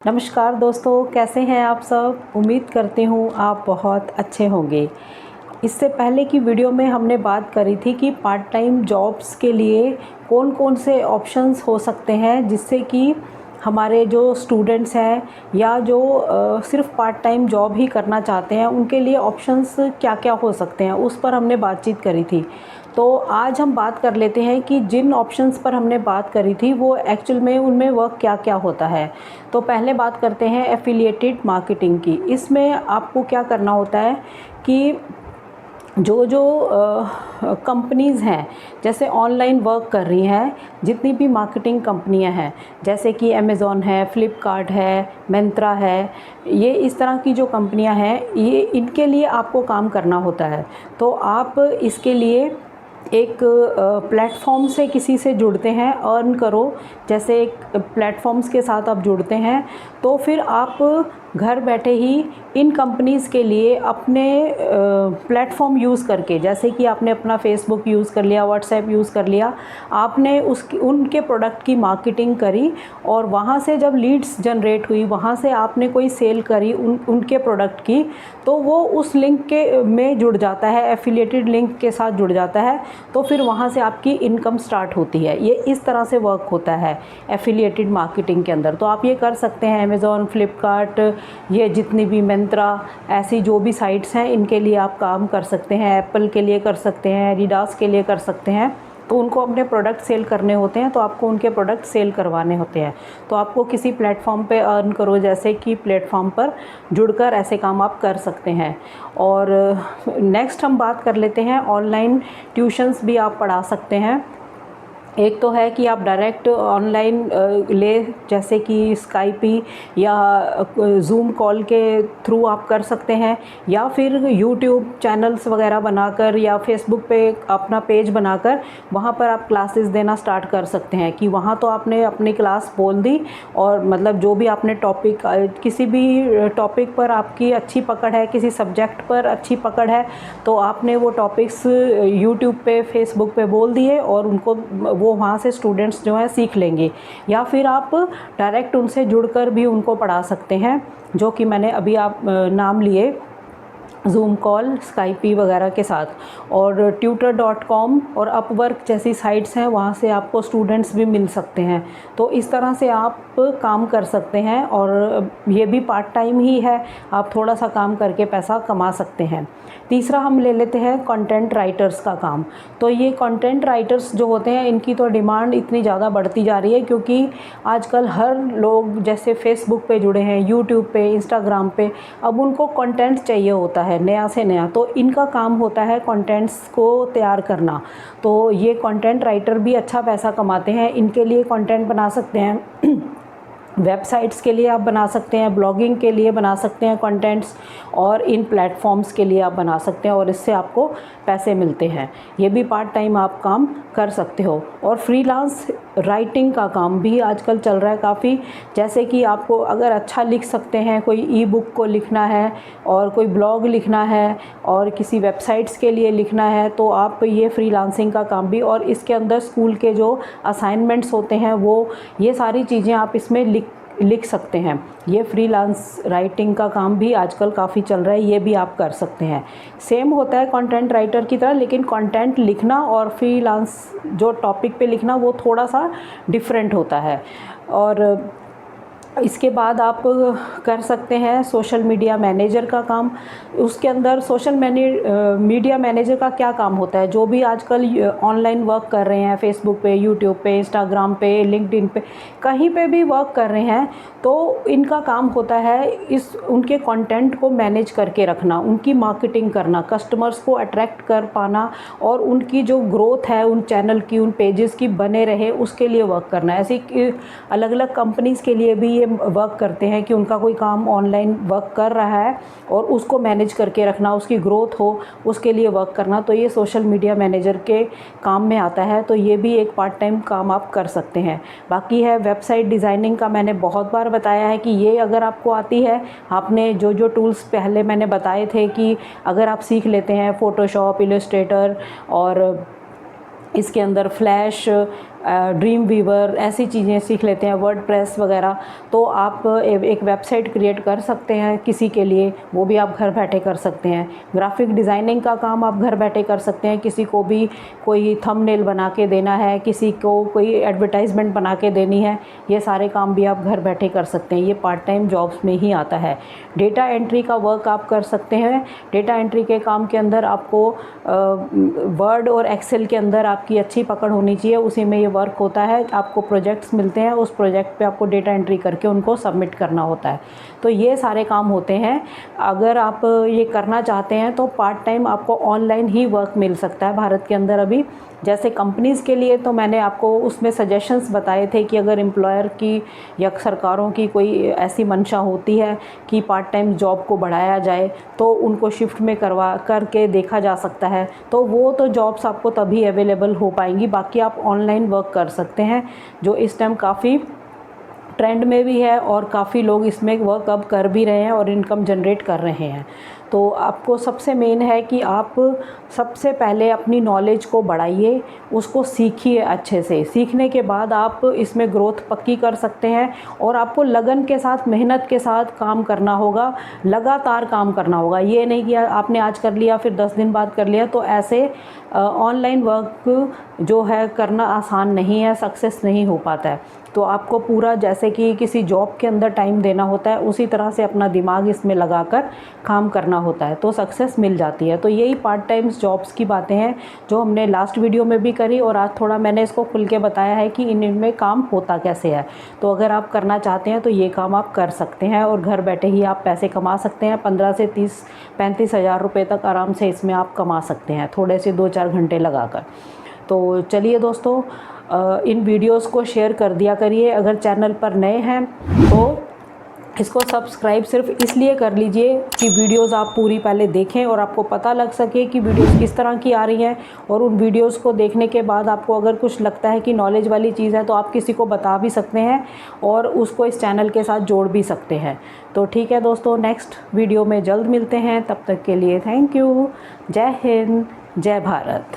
नमस्कार दोस्तों, कैसे हैं आप सब। उम्मीद करती हूँ आप बहुत अच्छे होंगे। इससे पहले की वीडियो में हमने बात करी थी कि पार्ट टाइम जॉब्स के लिए कौन कौन से ऑप्शंस हो सकते हैं, जिससे कि हमारे जो स्टूडेंट्स हैं या जो सिर्फ पार्ट टाइम जॉब ही करना चाहते हैं उनके लिए ऑप्शंस क्या क्या हो सकते हैं, उस पर हमने बातचीत करी थी। तो आज हम बात कर लेते हैं कि जिन ऑप्शंस पर हमने बात करी थी वो एक्चुअल में उनमें वर्क क्या क्या होता है। तो पहले बात करते हैं एफिलिएटेड मार्केटिंग की। इसमें आपको क्या करना होता है कि जो जो कंपनीज़ हैं, जैसे ऑनलाइन वर्क कर रही हैं, जितनी भी मार्केटिंग कंपनियां हैं, जैसे कि अमेज़ॉन है, फ्लिपकार्ट है, मिंत्रा है, ये इस तरह की जो कंपनियां हैं, ये इनके लिए आपको काम करना होता है। तो आप इसके लिए एक प्लेटफॉर्म से किसी से जुड़ते हैं, अर्न करो जैसे एक प्लेटफॉर्म्स के साथ आप जुड़ते हैं, तो फिर आप घर बैठे ही इन कंपनीज़ के लिए अपने प्लेटफॉर्म यूज़ करके, जैसे कि आपने अपना फेसबुक यूज़ कर लिया, व्हाट्सएप यूज़ कर लिया, आपने उनके प्रोडक्ट की मार्केटिंग करी और वहाँ से जब लीड्स जनरेट हुई, वहाँ से आपने कोई सेल करी उनके प्रोडक्ट की, तो वो उस लिंक के में जुड़ जाता है, एफिलिएटेड लिंक के साथ जुड़ जाता है। तो फिर वहाँ से आपकी इनकम स्टार्ट होती है। ये इस तरह से वर्क होता है एफिलिएटेड मार्केटिंग के अंदर। तो आप ये कर सकते हैं। अमेज़ॉन, फ्लिपकार्ट, ये जितनी भी मिंत्रा, ऐसी जो भी साइट्स हैं, इनके लिए आप काम कर सकते हैं। एप्पल के लिए कर सकते हैं, एडिडास के लिए कर सकते हैं। तो उनको अपने प्रोडक्ट सेल करने होते हैं, तो आपको उनके प्रोडक्ट सेल करवाने होते हैं। तो आपको किसी प्लेटफॉर्म पे अर्न करो, जैसे कि प्लेटफॉर्म पर जुड़कर ऐसे काम आप कर सकते हैं। और नेक्स्ट हम बात कर लेते हैं, ऑनलाइन ट्यूशन्स भी आप पढ़ा सकते हैं। एक तो है कि आप डायरेक्ट ऑनलाइन ले, जैसे कि स्काइपी या जूम कॉल के थ्रू आप कर सकते हैं, या फिर यूट्यूब चैनल्स वगैरह बनाकर या फेसबुक पे अपना पेज बनाकर वहाँ पर आप क्लासेस देना स्टार्ट कर सकते हैं। कि वहाँ तो आपने अपनी क्लास बोल दी, और मतलब जो भी आपने टॉपिक, किसी भी टॉपिक पर आपकी अच्छी पकड़ है, किसी सब्जेक्ट पर अच्छी पकड़ है, तो आपने वो टॉपिक्स यूट्यूब पे, फेसबुक पे बोल दिए और उनको वो वहाँ से स्टूडेंट्स जो है सीख लेंगे। या फिर आप डायरेक्ट उनसे जुड़कर भी उनको पढ़ा सकते हैं, जो कि मैंने अभी आप नाम लिए, जूम कॉल, स्काइपी वगैरह के साथ। और tutor.com और अपवर्क जैसी साइट्स हैं, वहाँ से आपको स्टूडेंट्स भी मिल सकते हैं। तो इस तरह से आप काम कर सकते हैं, और ये भी पार्ट टाइम ही है, आप थोड़ा सा काम करके पैसा कमा सकते हैं। तीसरा हम ले लेते हैं कंटेंट राइटर्स का काम। तो ये कंटेंट राइटर्स जो होते हैं, इनकी तो डिमांड इतनी ज़्यादा बढ़ती जा रही है, क्योंकि आजकल हर लोग जैसे फेसबुक पे जुड़े हैं, यूट्यूब पे, इंस्टाग्राम पे, अब उनको कंटेंट चाहिए होता है नया से नया। तो इनका काम होता है कंटेंट्स को तैयार करना। तो ये कंटेंट राइटर भी अच्छा पैसा कमाते हैं। इनके लिए कंटेंट बना सकते हैं, वेबसाइट्स के लिए आप बना सकते हैं, ब्लॉगिंग के लिए बना सकते हैं कंटेंट्स, और इन प्लेटफॉर्म्स के लिए आप बना सकते हैं, और इससे आपको पैसे मिलते हैं। ये भी पार्ट टाइम आप काम कर सकते हो। और फ्रीलांस राइटिंग का काम भी आजकल चल रहा है काफ़ी। जैसे कि आपको अगर अच्छा लिख सकते हैं, कोई ई बुक को लिखना है, और कोई ब्लॉग लिखना है, और किसी वेबसाइट्स के लिए लिखना है, तो आप ये फ्रीलांसिंग का काम भी, और इसके अंदर स्कूल के जो असाइनमेंट्स होते हैं, वो ये सारी चीज़ें आप इसमें लिख सकते हैं। ये फ्रीलांस राइटिंग का काम भी आजकल काफ़ी चल रहा है, ये भी आप कर सकते हैं। सेम होता है कंटेंट राइटर की तरह, लेकिन कंटेंट लिखना और फ्रीलांस जो टॉपिक पे लिखना, वो थोड़ा सा डिफरेंट होता है। और इसके बाद आप कर सकते हैं सोशल मीडिया मैनेजर का काम। उसके अंदर मीडिया मैनेजर का क्या काम होता है, जो भी आजकल ऑनलाइन वर्क कर रहे हैं, फेसबुक पे, यूट्यूब पे, इंस्टाग्राम पे, लिंक्डइन पे, कहीं पे भी वर्क कर रहे हैं, तो इनका काम होता है उनके कंटेंट को मैनेज करके रखना, उनकी मार्केटिंग करना, कस्टमर्स को अट्रैक्ट कर पाना, और उनकी जो ग्रोथ है उन चैनल की, उन पेजेस की बने रहे, उसके लिए वर्क करना। ऐसे अलग अलग कंपनीज़ के लिए भी ये वर्क करते हैं कि उनका कोई काम ऑनलाइन वर्क कर रहा है और उसको मैनेज करके रखना, उसकी ग्रोथ हो, उसके लिए वर्क करना। तो ये सोशल मीडिया मैनेजर के काम में आता है। तो ये भी एक पार्ट टाइम काम आप कर सकते हैं। बाकी है वेबसाइट डिज़ाइनिंग का, मैंने बहुत बार बताया है कि ये अगर आपको आती है, आपने जो जो टूल्स पहले मैंने बताए थे कि अगर आप सीख लेते हैं, फ़ोटोशॉप, इलस्ट्रेटर, और इसके अंदर फ्लैश, ड्रीम वीवर, ऐसी चीज़ें सीख लेते हैं, वर्डप्रेस वगैरह, तो आप एक वेबसाइट क्रिएट कर सकते हैं किसी के लिए, वो भी आप घर बैठे कर सकते हैं। ग्राफिक डिज़ाइनिंग का काम आप घर बैठे कर सकते हैं, किसी को भी कोई थंबनेल बना के देना है, किसी को कोई एडवर्टाइजमेंट बना के देनी है, ये सारे काम भी आप घर बैठे कर सकते हैं। ये पार्ट टाइम जॉब्स में ही आता है। डेटा एंट्री का वर्क आप कर सकते हैं। डेटा एंट्री के काम के अंदर आपको वर्ड और एक्सेल के अंदर आपकी अच्छी पकड़ होनी चाहिए, उसी में ये वर्क होता है। आपको प्रोजेक्ट्स मिलते हैं, उस प्रोजेक्ट पे आपको डेटा एंट्री करके उनको सबमिट करना होता है। तो ये सारे काम होते हैं। अगर आप ये करना चाहते हैं तो पार्ट टाइम आपको ऑनलाइन ही वर्क मिल सकता है भारत के अंदर अभी। जैसे कंपनीज़ के लिए तो मैंने आपको उसमें सजेशंस बताए थे कि अगर एम्प्लॉयर की या सरकारों की कोई ऐसी मंशा होती है कि पार्ट टाइम जॉब को बढ़ाया जाए तो उनको शिफ्ट में करके देखा जा सकता है, तो वो तो जॉब्स आपको तभी अवेलेबल हो पाएंगी। बाकी आप ऑनलाइन वर्क कर सकते हैं, जो इस टाइम काफ़ी ट्रेंड में भी है और काफ़ी लोग इसमें वर्क अब कर भी रहे हैं और इनकम जनरेट कर रहे हैं। तो आपको सबसे मेन है कि आप सबसे पहले अपनी नॉलेज को बढ़ाइए, उसको सीखिए अच्छे से। सीखने के बाद आप इसमें ग्रोथ पक्की कर सकते हैं और आपको लगन के साथ, मेहनत के साथ काम करना होगा, लगातार काम करना होगा। ये नहीं कि आपने आज कर लिया फिर 10 दिन बाद कर लिया, तो ऐसे ऑनलाइन वर्क जो है करना आसान नहीं है, सक्सेस नहीं हो पाता है। तो आपको पूरा जैसे कि किसी जॉब के अंदर टाइम देना होता है, उसी तरह से अपना दिमाग इसमें लगाकर काम करना होता है, तो सक्सेस मिल जाती है। तो यही पार्ट टाइम जॉब्स की बातें हैं जो हमने लास्ट वीडियो में भी करी, और आज थोड़ा मैंने इसको खुल के बताया है कि इनमें काम होता कैसे है। तो अगर आप करना चाहते हैं तो ये काम आप कर सकते हैं और घर बैठे ही आप पैसे कमा सकते हैं। 15 से 30-35 हज़ार रुपये तक आराम से इसमें आप कमा सकते हैं, थोड़े से 2-4 घंटे लगाकर। तो चलिए दोस्तों, इन वीडियोस को शेयर कर दिया करिए। अगर चैनल पर नए हैं तो इसको सब्सक्राइब सिर्फ इसलिए कर लीजिए कि वीडियोस आप पूरी पहले देखें और आपको पता लग सके कि वीडियोस किस तरह की आ रही हैं। और उन वीडियोस को देखने के बाद आपको अगर कुछ लगता है कि नॉलेज वाली चीज़ है तो आप किसी को बता भी सकते हैं और उसको इस चैनल के साथ जोड़ भी सकते हैं। तो ठीक है दोस्तों, नेक्स्ट वीडियो में जल्द मिलते हैं। तब तक के लिए थैंक यू। जय हिंद, जय भारत।